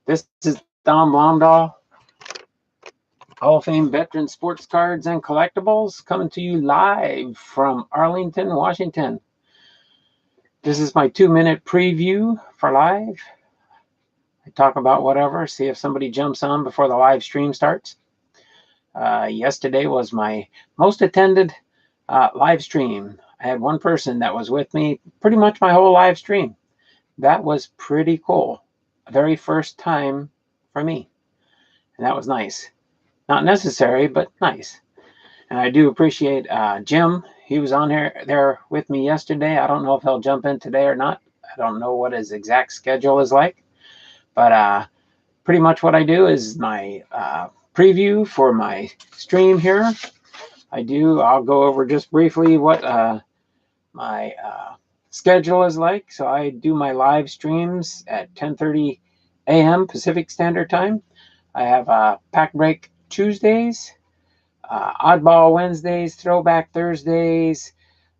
This is Don Blomdahl, Hall of Fame veteran sports cards and collectibles, coming to you live from Arlington, Washington. This is my 2-minute preview for live. I talk about whatever, see if somebody jumps on before the live stream starts. Yesterday was my most attended live stream. I had one person that was with me pretty much my whole live stream. That was pretty cool. Very first time for me. And that was nice. Not necessary, but nice. And I do appreciate Jim. He was on there with me yesterday. I don't know if he'll jump in today or not. I don't know what his exact schedule is like. But pretty much what I do is my preview for my stream here. I'll go over just briefly what my schedule is like. So I do my live streams at 10:30 a.m. Pacific Standard Time. I have Pack Break Tuesdays, Oddball Wednesdays, Throwback Thursdays,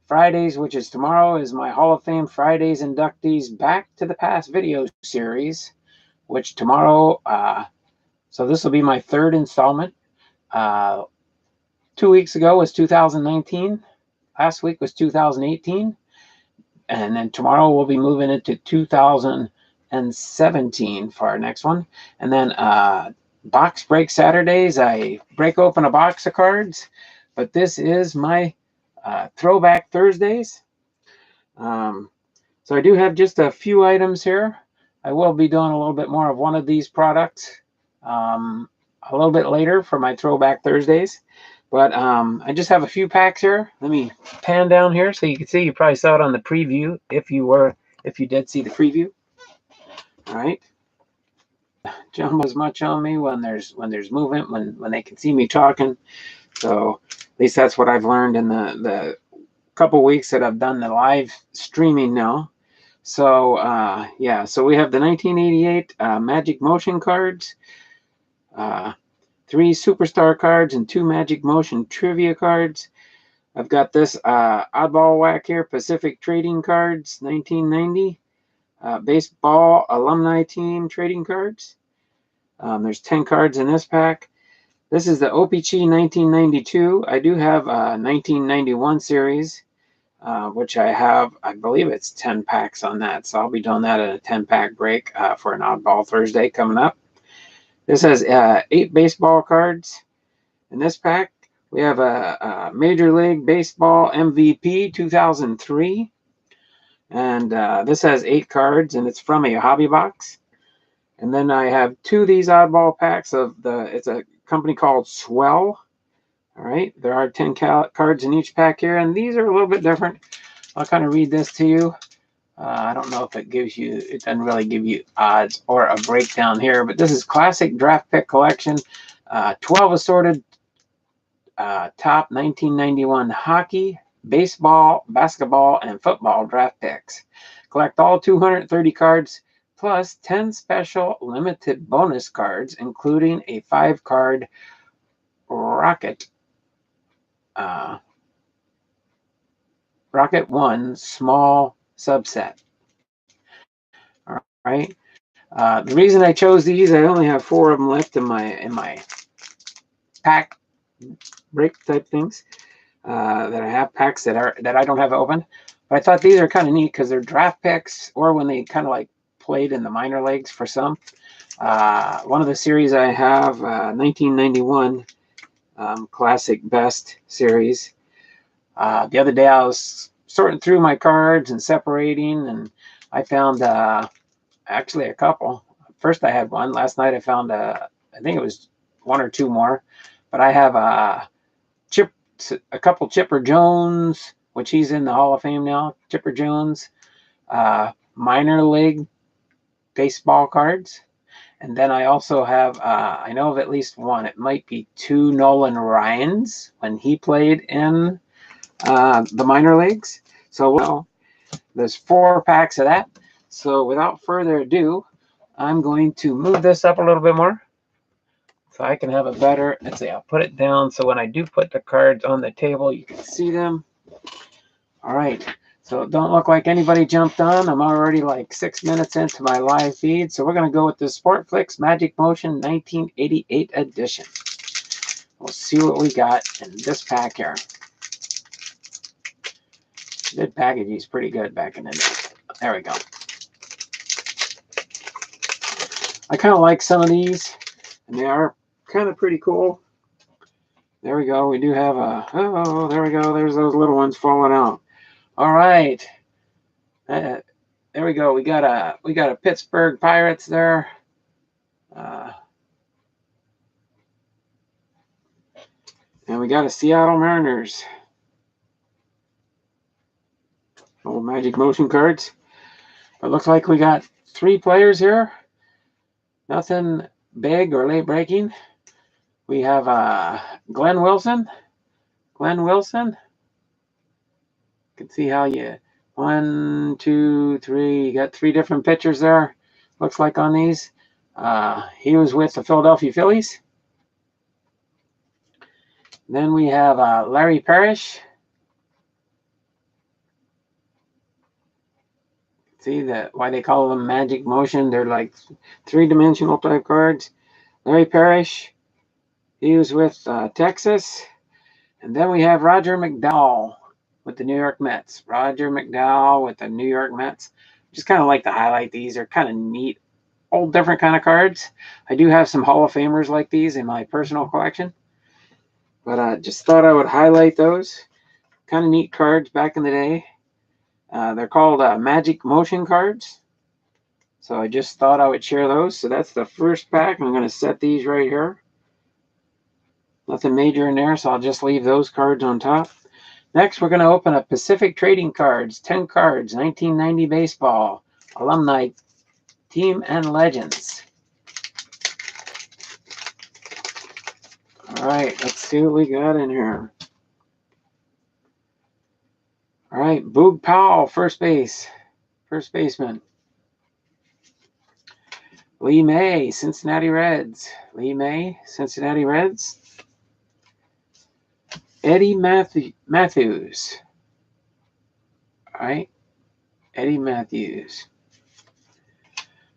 Fridays, which is tomorrow, is my Hall of Fame Fridays inductees Back to the Past video series, which tomorrow, so this will be my third installment. 2 weeks ago was 2019. Last week was 2018. And then tomorrow we'll be moving into 2017 for our next one. And then Box Break Saturdays, I break open a box of cards. But this is my Throwback Thursdays. So I do have just a few items here. I will be doing a little bit more of one of these products a little bit later for my Throwback Thursdays. But I just have a few packs here. Let me pan down here so you can see. You probably saw it on the preview if you did see the preview. All right. Jump as much on me when there's movement, when they can see me talking. So at least that's what I've learned in the couple weeks that I've done the live streaming now. So yeah, so we have the 1988 Magic Motion cards. 3 Superstar cards and 2 Magic Motion Trivia cards. I've got this Oddball Whack here, Pacific Trading Cards, 1990. Baseball Alumni Team Trading Cards. There's 10 cards in this pack. This is the OPC 1992. I do have a 1991 series, which I believe it's 10 packs on that. So I'll be doing that at a 10-pack break for an Oddball Thursday coming up. This has 8 baseball cards. In this pack, we have a Major League Baseball MVP 2003. And this has 8 cards, and it's from a hobby box. And then I have 2 of these oddball packs it's a company called Swell. All right, there are 10 cards in each pack here, and these are a little bit different. I'll kind of read this to you. I don't know if it doesn't really give you odds or a breakdown here, but this is Classic Draft Pick Collection, 12 assorted top 1991 hockey, baseball, basketball, and football draft picks. Collect all 230 cards, plus 10 special limited bonus cards, including a 5-card Rocket 1 small subset. All right. The reason I chose these, I only have 4 of them left in my pack break type things that I have packs that I don't have open. But I thought these are kind of neat because they're draft picks, or when they kind of like played in the minor leagues for some. One of the series I have, 1991 Classic Best series. The other day I was sorting through my cards and separating, and I found actually a couple. First I had one. Last night I found I think it was 1 or 2 more. But I have a couple Chipper Jones, which he's in the Hall of Fame now. Chipper Jones, minor league baseball cards. And then I also have, I know of at least 1. It might be 2 Nolan Ryans when he played in the minor leagues. So there's 4 packs of that. So without further ado, I'm going to move this up a little bit more so I can have a better, let's see, I'll put it down so when I do put the cards on the table, you can see them. All right. So it don't look like anybody jumped on. I'm already like 6 minutes into my live feed. So we're going to go with the Sportflix Magic Motion 1988 edition. We'll see what we got in this pack here. Did package these pretty good back in the day. There we go. I kind of like some of these, and they are kind of pretty cool. There we go. We do have a, oh, there we go. There's those little ones falling out. All right. There we go. We got a Pittsburgh Pirates there. And we got a Seattle Mariners. Old Magic Motion cards. It looks like we got 3 players here. Nothing big or late breaking. We have Glenn Wilson. Glenn Wilson. You can see how you 1, 2, 3. You got 3 different pitchers there. Looks like on these. He was with the Philadelphia Phillies. Then we have Larry Parrish. See why they call them Magic Motion? They're like 3-dimensional type cards. Larry Parrish. He was with Texas. And then we have Roger McDowell with the New York Mets. Roger McDowell with the New York Mets. Just kind of like to highlight these. They're kind of neat, old, different kind of cards. I do have some Hall of Famers like these in my personal collection. But I just thought I would highlight those. Kind of neat cards back in the day. They're called Magic Motion cards. So I just thought I would share those. So that's the first pack. I'm going to set these right here. Nothing major in there, so I'll just leave those cards on top. Next, we're going to open up Pacific Trading Cards, 10 cards, 1990 baseball, alumni, team, and legends. All right, let's see what we got in here. All right, Boog Powell, first baseman. Lee May, Cincinnati Reds. Lee May, Cincinnati Reds. Eddie Matthews. All right, Eddie Matthews.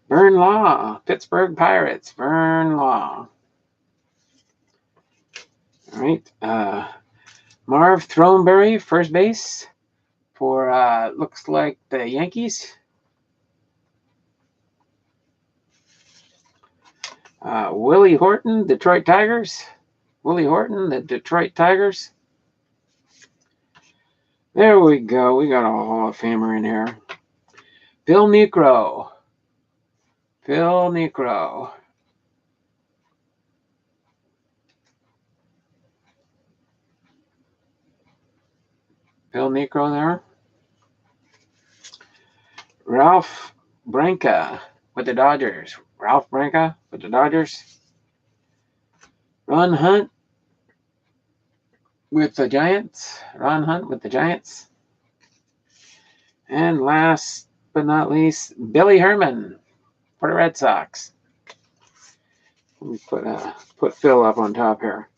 Vern Law, Pittsburgh Pirates. Vern Law. All right, Marv Throneberry, first base for looks like the Yankees. Willie Horton, Detroit Tigers. Willie Horton, the Detroit Tigers. There we go. We got a Hall of Famer in here. Phil Niekro. Phil Niekro. Phil Niekro there. Ralph Branca with the Dodgers. Ralph Branca with the Dodgers. Ron Hunt with the Giants. Ron Hunt with the Giants. And last but not least, Billy Herman for the Red Sox. Let me put Phil up on top here.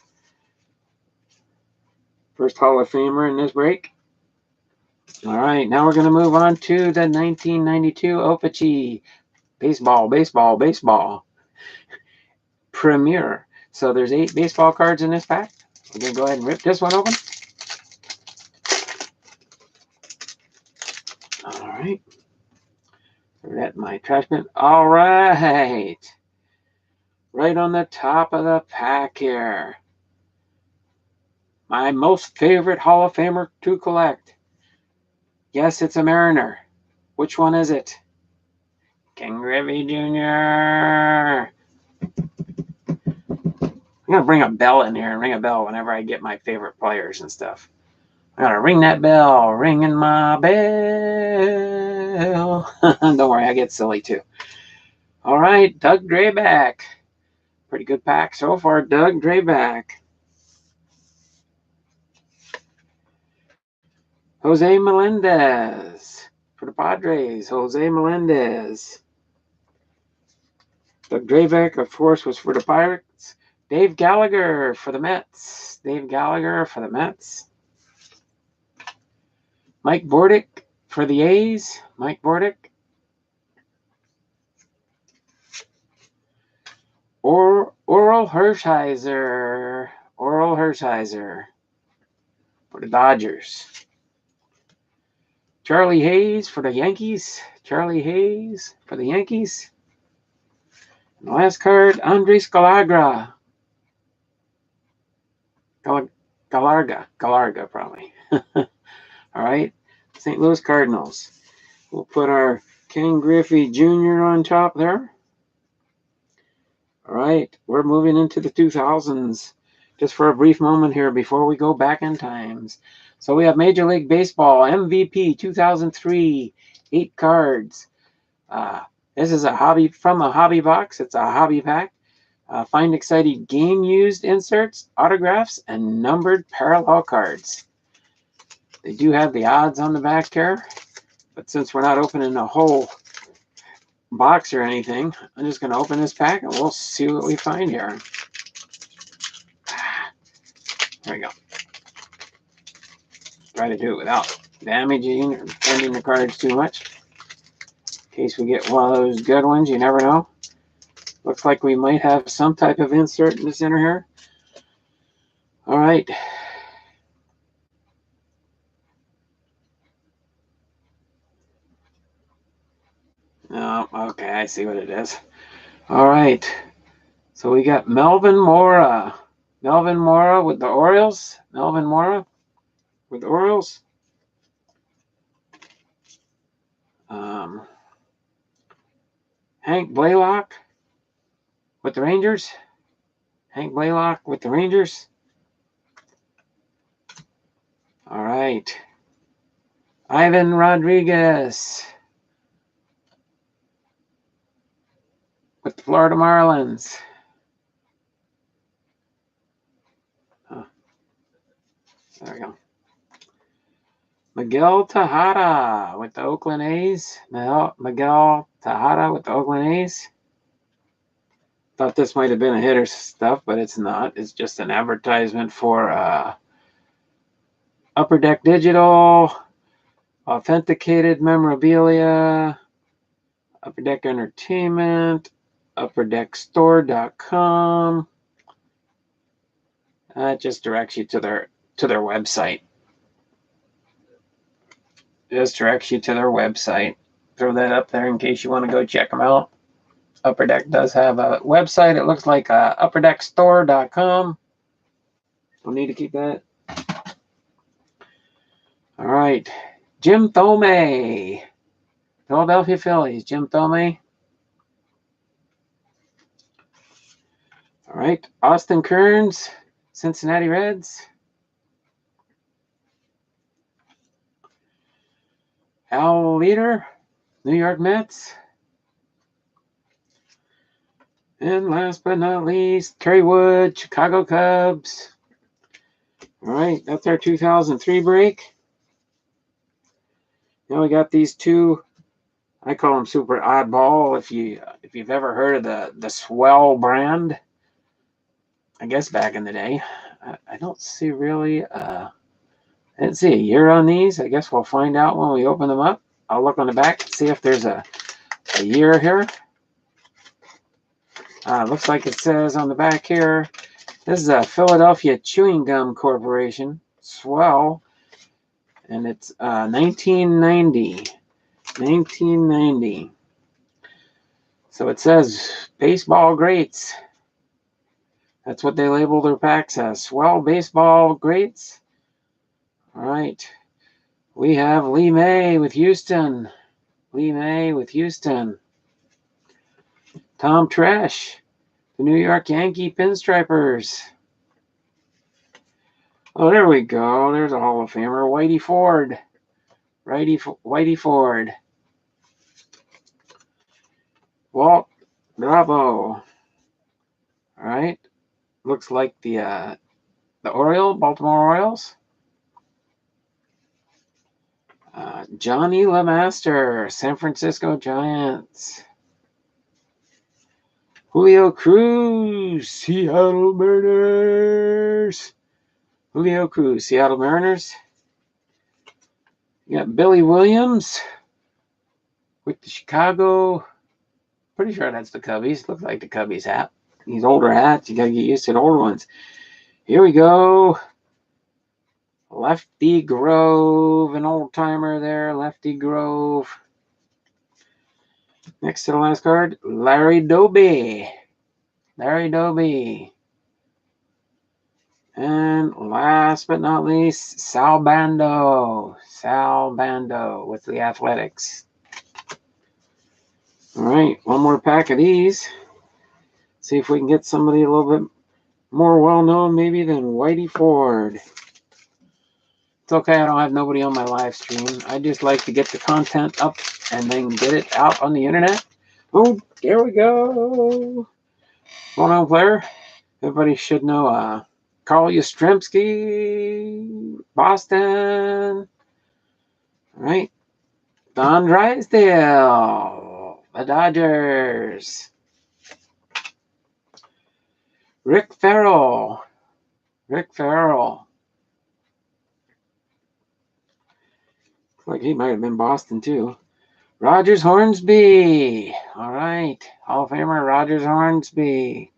First Hall of Famer in this break. All right, now we're going to move on to the 1992 Opie Baseball Premier. So there's 8 baseball cards in this pack. We're going to go ahead and rip this one open. All right. Throw that in my trash bin. All right. Right on the top of the pack here. My most favorite Hall of Famer to collect. Yes, it's a Mariner. Which one is it? King Griffey Jr. I'm going to bring a bell in here and ring a bell whenever I get my favorite players and stuff. I got to ring that bell. Ringing my bell. Don't worry, I get silly too. All right, Doug Drabek. Pretty good pack so far, Doug Drabek. Jose Melendez for the Padres. Jose Melendez. Doug Drabek, of course, was for the Pirates. Dave Gallagher for the Mets. Dave Gallagher for the Mets. Mike Bordick for the A's, Mike Bordick. Oral Hershiser for the Dodgers. Charlie Hayes for the Yankees. And the last card, Andres Galarga. Galarga, probably. All right, St. Louis Cardinals. We'll put our Ken Griffey Jr. on top there. All right, we're moving into the 2000s just for a brief moment here before we go back in times. So we have Major League Baseball MVP 2003, 8 cards. This is a hobby box. It's a hobby pack. Find exciting game-used inserts, autographs, and numbered parallel cards. They do have the odds on the back here, but since we're not opening a whole box or anything, I'm just going to open this pack and we'll see what we find here. There we go. Try to do it without damaging or bending the cards too much. In case we get one of those good ones, you never know. Looks like we might have some type of insert in the center here. All right. Oh, okay, I see what it is. All right. So we got Melvin Mora. With the Orioles. Hank Blaylock with the Rangers. All right. Ivan Rodriguez with the Florida Marlins. There we go. Miguel Tejada with the Oakland A's. Thought this might have been a hitter stuff, but it's not. It's just an advertisement for Upper Deck Digital, authenticated memorabilia, Upper Deck Entertainment, upperdeckstore.com. It just directs you to their website. Throw that up there in case you want to go check them out. Upper Deck does have a website. It looks like upperdeckstore.com. We'll need to keep that. All right. Jim Thome. Philadelphia Phillies. Jim Thome. All right. Austin Kearns. Cincinnati Reds. Al Leader. New York Mets. And last but not least, Kerry Wood, Chicago Cubs. All right, that's our 2003 break. Now we got these two. I call them super oddball. If you've ever heard of the Swell brand, I guess back in the day. I don't see really. I didn't see a year on these. I guess we'll find out when we open them up. I'll look on the back and see if there's a year here. Looks like it says on the back here, this is a Philadelphia Chewing Gum Corporation, Swell, and it's 1990. So it says baseball greats. That's what they label their packs as, Swell baseball greats. All right, we have Lee May with Houston. Tom Tresh, the New York Yankee Pinstripers. Oh, there we go. There's a Hall of Famer, Whitey Ford. Walt Bravo. All right. Looks like the Baltimore Orioles. Johnny LeMaster, San Francisco Giants. Julio Cruz, Seattle Mariners. You got Billy Williams with the Chicago. Pretty sure that's the Cubbies. Looks like the Cubbies hat. These older hats, you got to get used to the older ones. Here we go. Lefty Grove, an old timer there. Lefty Grove. Next to the last card, Larry Doby. Larry Doby. And last but not least, Sal Bando. Sal Bando with the Athletics. All right, one more pack of these. See if we can get somebody a little bit more well-known maybe than Whitey Ford. It's okay, I don't have nobody on my live stream. I just like to get the content up and then get it out on the internet. Oh, there we go. Going on, player. Everybody should know Carl Yastrzemski, Boston. All right. Don Drysdale, the Dodgers. Rick Farrell. Rick Farrell. Looks like he might have been Boston too. Rogers Hornsby. All right. Hall of Famer Rogers Hornsby.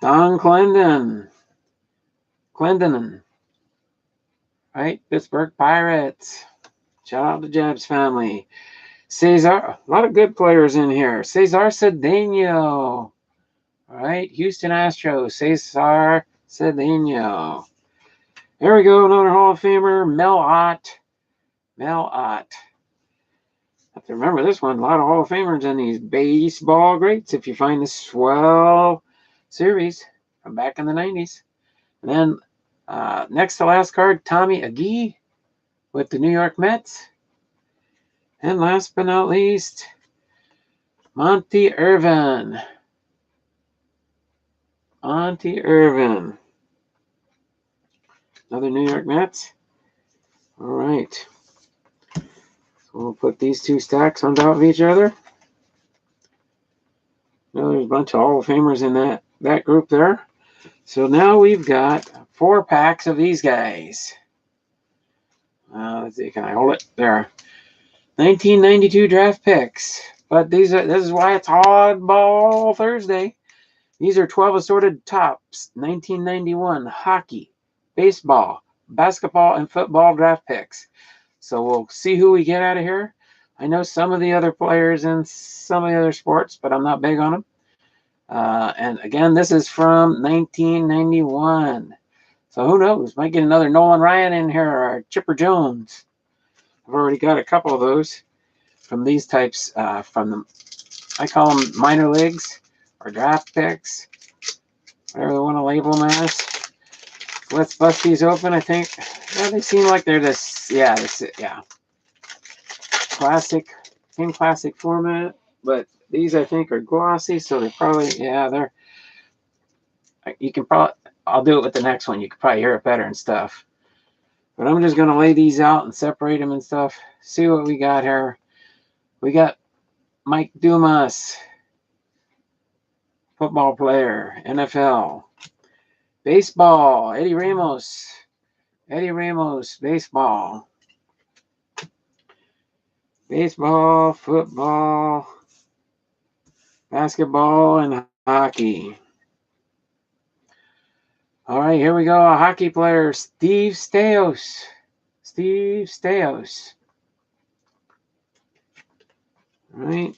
Don Clendon. Clendenon. Right? Pittsburgh Pirates. Shout out to Jab's family. Cesar. A lot of good players in here. Cesar Cedeno. All right. Houston Astros. Cesar Cedeno. There we go. Another Hall of Famer. Mel Ott. Mel Ott. Have to remember this one. A lot of Hall of Famers in these baseball greats if you find the swell series from back in the 90s. And then next to last card, Tommy Agee with the New York Mets. And last but not least, Monty Irvin. Monty Irvin. Another New York Mets. All right. So we'll put these two stacks on top of each other. Now there's a bunch of Hall of Famers in that group there. So now we've got 4 packs of these guys. Let's see, can I hold it? There. 1992 draft picks. But this is why it's Oddball Thursday. These are 12 assorted tops. 1991 hockey, baseball, basketball, and football draft picks. So we'll see who we get out of here. I know some of the other players in some of the other sports, but I'm not big on them. And again, this is from 1991. So who knows? Might get another Nolan Ryan in here or Chipper Jones. I've already got a couple of those from these types. From the, I call them minor leagues or draft picks, whatever they want to label them as. Let's bust these open. I think they seem like they're this. Yeah, classic, in classic format. But these I think are glossy, so they're probably they're. You can probably. I'll do it with the next one. You can probably hear it better and stuff. But I'm just going to lay these out and separate them and stuff. See what we got here. We got Mike Dumas, football player, NFL. Baseball, Eddie Ramos. Eddie Ramos, baseball. Baseball, football, basketball, and hockey. All right, here we go. A hockey player, Steve Staios. Steve Staios. All right.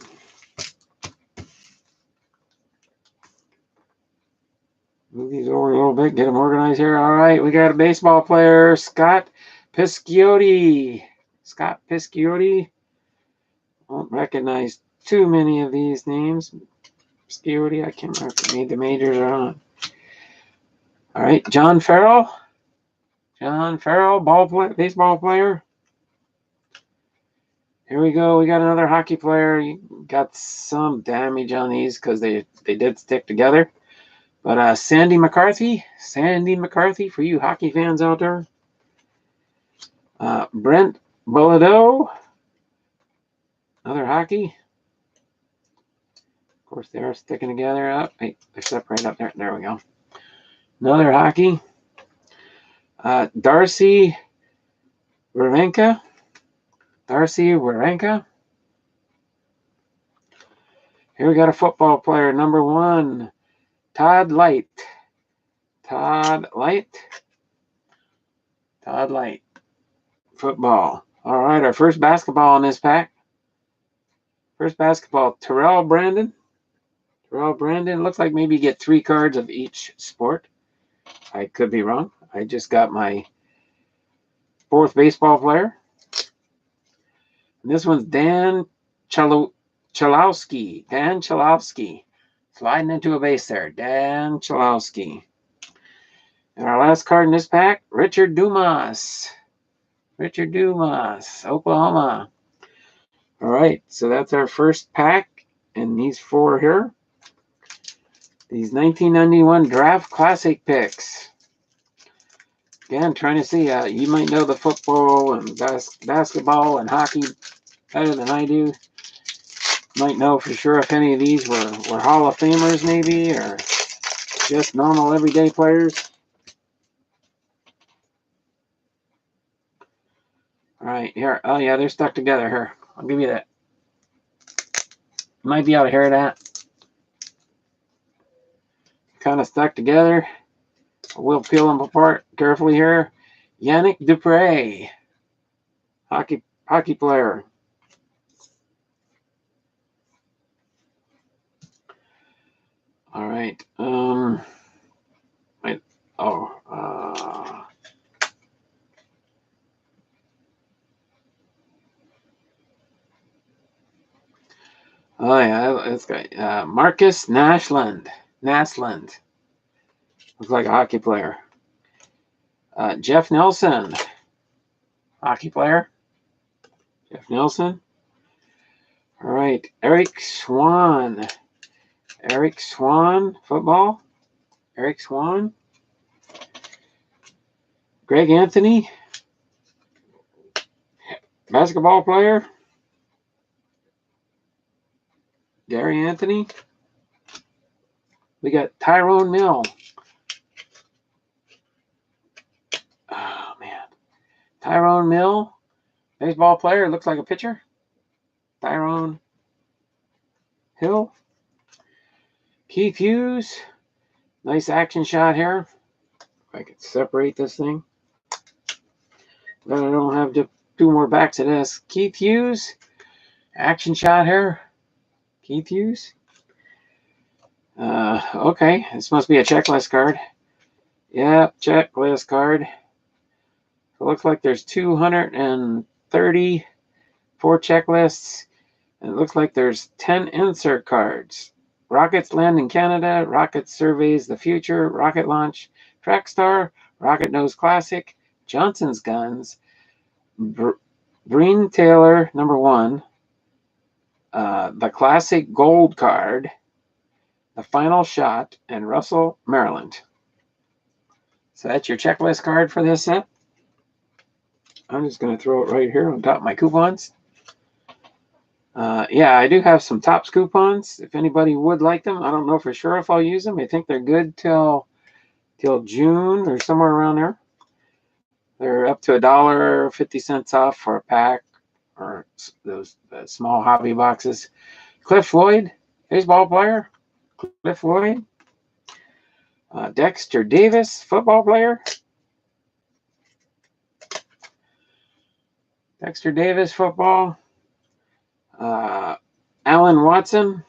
Move these over a little bit, get them organized here. All right, we got a baseball player, Scott Pisciotti. Scott Pisciotti. Won't recognize too many of these names. Pisciotti, I can't remember if I made the majors or not. All right, John Farrell. John Farrell, baseball player. Here we go. We got another hockey player. You got some damage on these because they did stick together. But Sandy McCarthy for you hockey fans out there. Brent Bilodeau, another hockey. Of course, they are sticking together up. Hey, they're separated up there. There we go. Another hockey. Darcy Wawrinka. Darcy Wawrinka. Here we got a football player, number 1, Todd Light. Todd Light. Todd Light. Football. All right, our first basketball in this pack. First basketball, Terrell Brandon. Terrell Brandon. Looks like maybe you get 3 cards of each sport. I could be wrong. I just got my 4th baseball player. And this one's Dan Chalowski. Dan Chalowski. Sliding into a base there. Dan Chalowski. And our last card in this pack, Richard Dumas. Richard Dumas, Oklahoma. All right, so that's our first pack. And these 4 here. These 1991 Draft Classic picks. Again, trying to see, you might know the football and basketball and hockey better than I do. Might know for sure if any of these were Hall of Famers maybe, or just normal everyday players. All right, here. Oh, yeah, they're stuck together here. I'll give you that. You might be able to hear that. Kind of stuck together. We'll peel them apart carefully here. Yannick Dupre, hockey player. All right. Oh yeah, this guy, Marcus Naslund. Looks like a hockey player. Jeff Nelson, hockey player. Jeff Nelson. All right, Eric Swan. Eric Swan, football. Eric Swan. Greg Anthony, basketball player. Gary Anthony. We got Tyrone Mill. Oh, man. Tyrone Mill, baseball player. Looks like a pitcher. Tyrone Hill. Keith Hughes. Nice action shot here. If I could separate this thing. But I don't have 2 more backs of this. Keith Hughes. Action shot here. Keith Hughes. Okay, this must be a checklist card. Yep, checklist card. It looks like there's 234 checklists. And it looks like there's 10 insert cards. Rockets land in Canada. Rocket surveys the future. Rocket launch. Trackstar. Rocket Nose Classic. Johnson's Guns. Breen Taylor, number 1. The Classic Gold card. The Final Shot, and Russell, Maryland. So that's your checklist card for this set. I'm just going to throw it right here on top of my coupons. Yeah, I do have some Topps coupons. If anybody would like them, I don't know for sure if I'll use them. I think they're good till June or somewhere around there. They're up to $1.50 off for a pack, or those small hobby boxes. Cliff Floyd, baseball player. Cliff Floyd. Dexter Davis, football player. Dexter Davis, football. Alan Watson,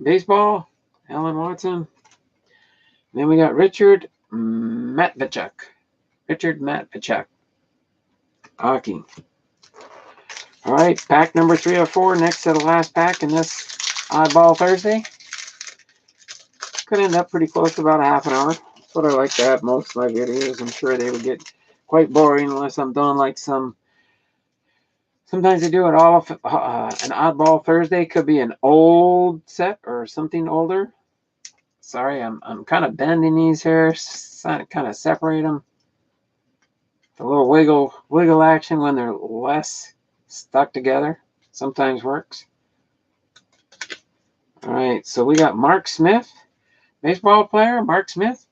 baseball. Alan Watson. Then we got Richard Matvichuk. Richard Matvichuk, hockey. All right, pack number 3 of 4, next to the last pack in this Oddball Thursday. Could end up pretty close to about a half an hour. That's what I like to have most of my videos. I'm sure they would get quite boring unless I'm doing like sometimes I do it all of an Oddball Thursday. Could be an old set or something older. Sorry, I'm kind of bending these here, kind of separate them. A little wiggle action when they're less stuck together sometimes works. All right, so we got Mark Smith, baseball player, Mark Smith.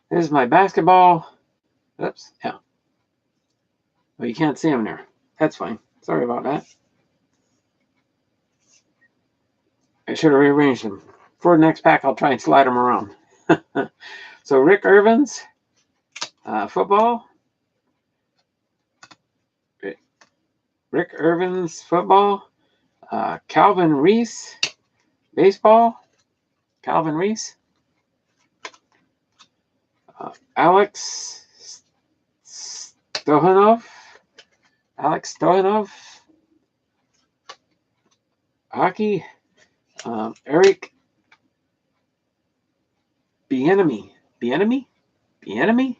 This is my basketball Oops, yeah. Well, you can't see them there. That's fine. Sorry about that. I should have rearranged them. For the next pack, I'll try and slide them around. So Rick Irvins, football. Rick Irvins, football. Calvin Reese, baseball. Calvin Reese. Alex Stojanov. Alex Stojanov. Hockey. Eric Bieniemy. Bieniemy?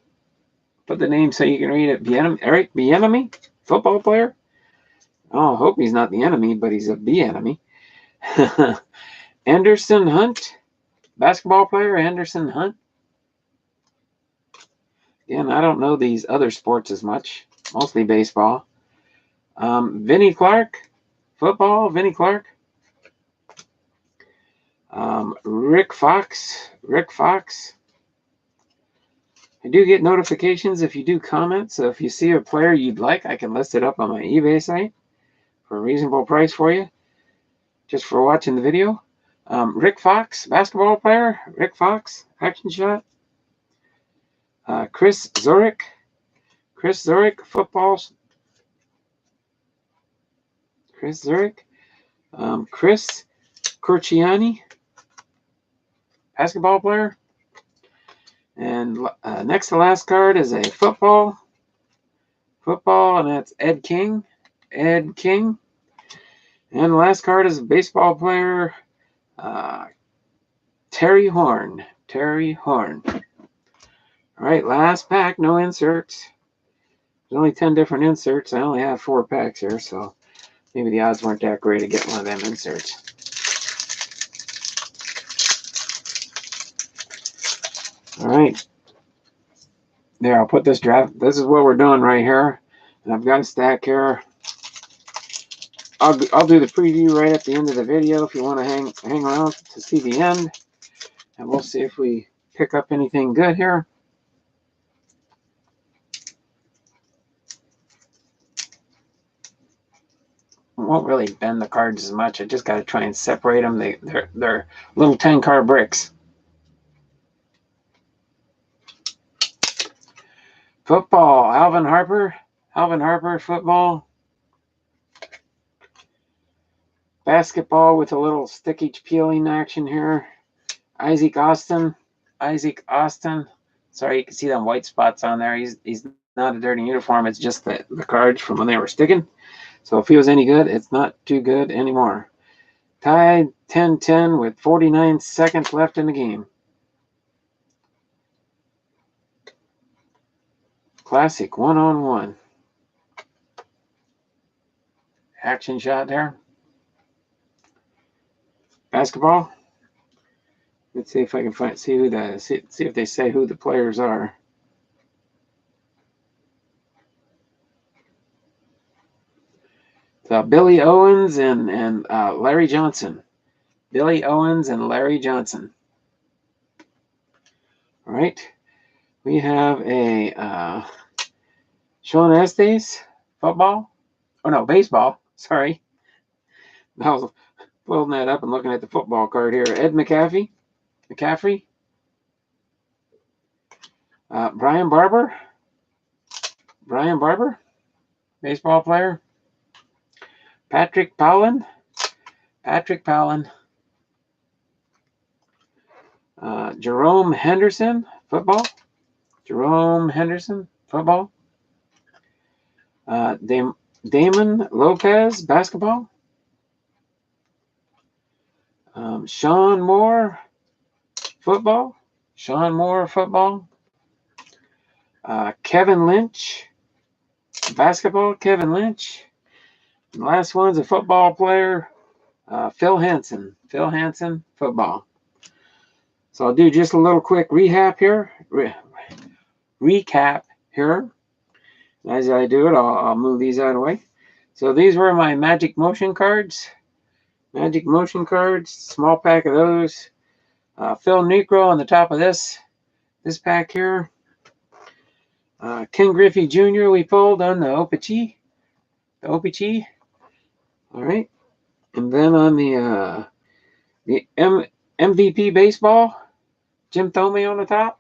Put the name so you can read it. Eric Bieniemy, football player. Oh, I hope he's not the enemy, but he's a Bieniemy. Anderson Hunt, basketball player. Anderson Hunt. Again, I don't know these other sports as much. Mostly baseball. Vinnie Clark, football. Vinnie Clark. Rick Fox. I do get notifications if you do comment, so if you see a player you'd like, I can list it up on my eBay site for a reasonable price for you, just for watching the video. Rick Fox, basketball player. Rick Fox, action shot. Chris Zurich, football. Chris Zurich. Chris Corciani, basketball player. And next to last card is a football, and that's Ed King. And the last card is a baseball player, Terry Horn. All right, last pack, no inserts. There's only 10 different inserts. I only have 4 packs here, so maybe the odds weren't that great to get one of them inserts. All right. There, I'll put this draft. This is what we're doing right here. And I've got a stack here. I'll do the preview right at the end of the video if you want to hang around to see the end. And we'll see if we pick up anything good here. I won't really bend the cards as much. I just got to try and separate them. They're little 10-card bricks. Football, Alvin Harper, football. Basketball with a little sticky peeling action here. Isaac Austin. Sorry, you can see them white spots on there. He's not a dirty uniform. It's just the cards from when they were sticking. So if he was any good, it's not too good anymore. Tied 10-10 with 49 seconds left in the game. Classic 1-on-1. Action shot there. Basketball. Let's see if I can see if they say who the players are. So Billy Owens and Larry Johnson. Billy Owens and Larry Johnson. All right. We have a Sean Estes, football. Oh, no, baseball. Sorry. I was pulling that up and looking at the football card here. Ed McCaffrey. Brian Barber, baseball player. Patrick Powlin. Jerome Henderson, football. Damon Lopez, basketball. Sean Moore, football. Kevin Lynch, basketball. And the last one's a football player, Phil Hansen, football. So I'll do just a little quick recap here. As I do it, I'll move these out of the way. So these were my Magic Motion cards. Small pack of those. Phil Niekro on the top of this pack here. Ken Griffey Jr. we pulled on the OPC. All right. And then on the MVP baseball, Jim Thome on the top.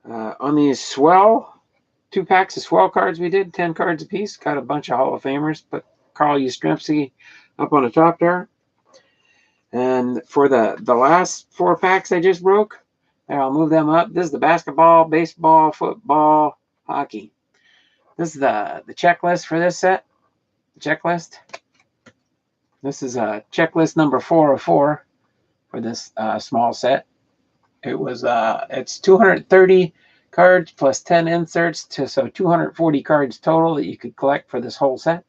On the swell, 2 packs of swell cards we did, 10 cards apiece. Got a bunch of Hall of Famers. Put Carl Yastrzemski up on the top there. And for the last 4 packs I just broke, there, I'll move them up. This is the basketball, baseball, football, hockey. This is the checklist for this set. The checklist. This is checklist number 404 for this small set. It's 230 cards plus 10 inserts, so 240 cards total that you could collect for this whole set.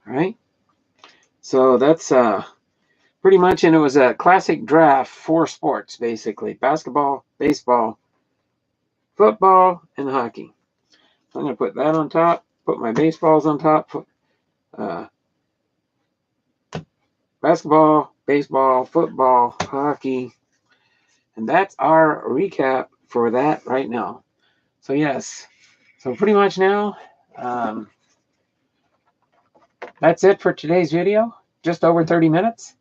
All right. So that's pretty much, and it was a classic draft for sports, basically. Basketball, baseball, football, and hockey. So I'm going to put that on top, put my baseballs on top. Basketball, baseball, football, hockey. And that's our recap for that right now. So yes, so pretty much now, that's it for today's video. Just over 30 minutes.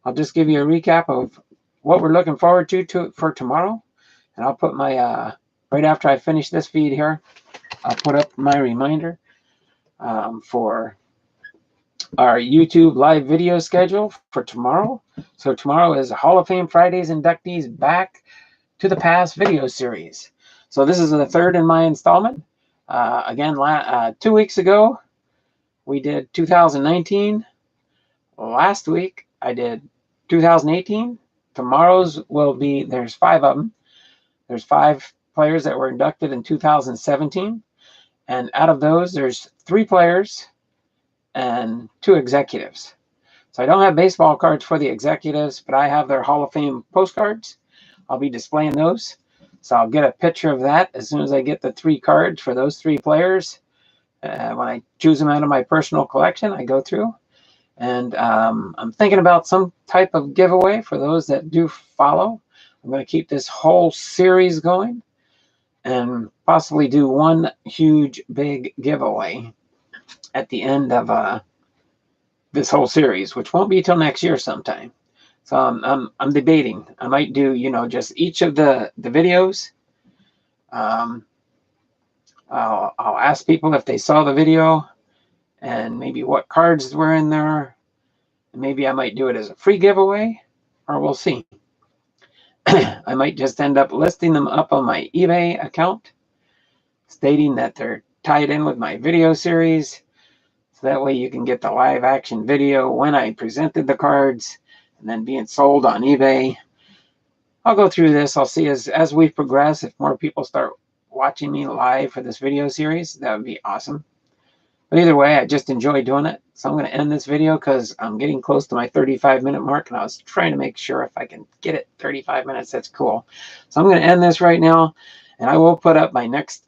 I'll just give you a recap of what we're looking forward to for tomorrow. And I'll put my, right after I finish this feed here, I'll put up my reminder for our YouTube live video schedule for tomorrow. So tomorrow is Hall of Fame Fridays inductees back to the past video series. So this is the 3rd in my installment. Again, 2 weeks ago, we did 2019. Last week, I did 2018. Tomorrow's will be, there's 5 of them. There's 5 players that were inducted in 2017. And out of those, there's 3 players and 2 executives. So I don't have baseball cards for the executives, but I have their Hall of Fame postcards. I'll be displaying those. So I'll get a picture of that as soon as I get the 3 cards for those 3 players. When I choose them out of my personal collection, I go through. And I'm thinking about some type of giveaway for those that do follow. I'm going to keep this whole series going and possibly do one huge big giveaway at the end of this whole series, which won't be till next year sometime. So I'm debating. I might do, just each of the videos. I'll ask people if they saw the video and maybe what cards were in there. Maybe I might do it as a free giveaway, or we'll see. I might just end up listing them up on my eBay account, stating that they're tied in with my video series. So that way you can get the live action video when I presented the cards and then being sold on eBay. I'll go through this. I'll see as we progress, if more people start watching me live for this video series, that would be awesome. But either way, I just enjoy doing it. So I'm going to end this video because I'm getting close to my 35-minute mark, and I was trying to make sure if I can get it 35 minutes, that's cool. So I'm going to end this right now, and I will put up my next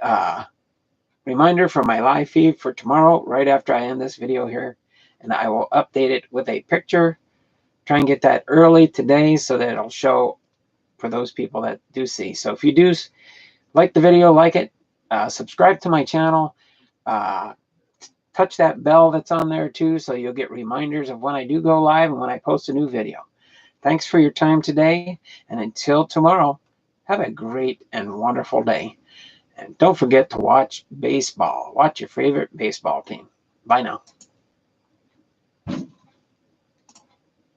reminder for my live feed for tomorrow right after I end this video here, and I will update it with a picture. Try and get that early today so that it'll show for those people that do see. So if you do like the video, like it, subscribe to my channel, touch that bell that's on there too, so you'll get reminders of when I do go live and when I post a new video. Thanks for your time today, and until tomorrow, have a great and wonderful day. And don't forget to watch baseball. Watch your favorite baseball team. Bye now.